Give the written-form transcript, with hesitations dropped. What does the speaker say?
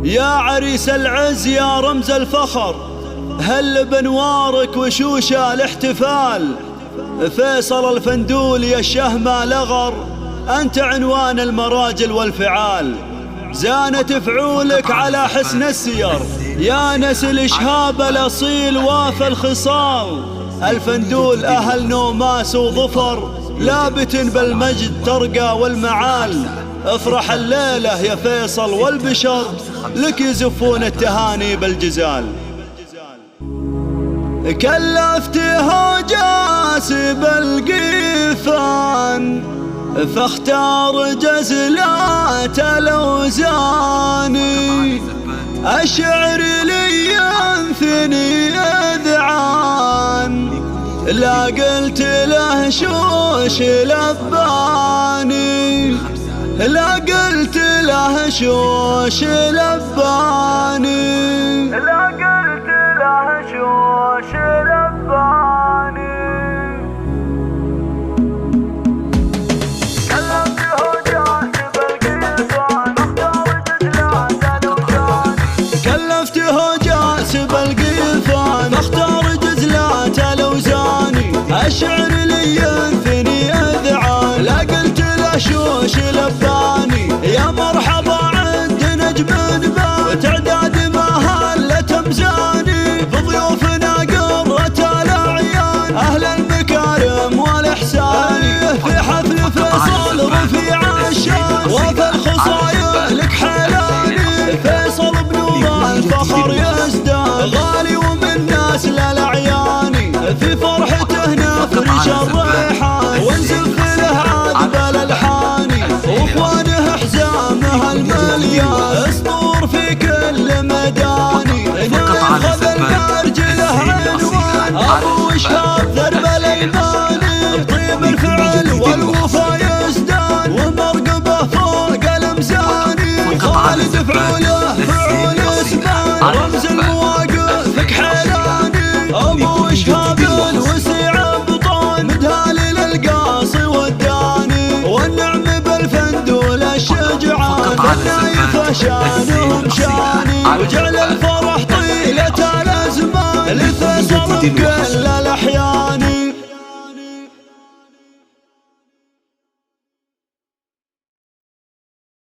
يا عريس العز يا رمز الفخر، هل بانوارك وشوش الاحتفال. فيصل الفندول يا الشهمة لغر، أنت عنوان المراجل والفعال. زانت فعولك على حسن السير، يا نسل إشهاب الأصيل وافى الخصال. الفندول أهل نوماس وظفر، لابت بالمجد ترقى والمعال. افرح الليلة يا فيصل والبشر، لك يزفون التهاني بالجزال. كلفته جاسب القيفان، فاختار جزلات الأوزان. الشعر لي ينثني أذعان، لا قلت له شوش لباني، لا قلت له شوش لباني، لا قلت له شوش لباني. كلفته جاسب القيفان، فاختار جزلات الأوزاني. الشعر لي ينثني أذعان، لا قلت له شوش لباني. يا مرحبا عند نجم بان، تعداد ما هلت مزاني. بضيوفنا قرة الأعيان، أهل المكارم والإحسان. في حفل فيصل رفيع الشان، وفي الخصايا لك حلاني. فيصل بن الفخر يزدان، غالي ومن ناس للأعيان. في فرحته نفرش الريحان، ونزف له عذب الألحان. واخوانه حزامه المليان، اسطور في كل ميدان. ناخذ المرجله عنوان، ابو شهاب ذرب الايمان. بطيب الفعل والوفا يزدان، ومرقبه فوق الامزان. خالد فعوله فعول اسبان، رمز المواقف حيراني. ابو شهاب الوسيع بطان، مدهالي للقاصي والداني. والنعم بالفندول الشجعان، فالنايف شانهم شاني. وجعل الفرح طيلة الازمان، لفيصل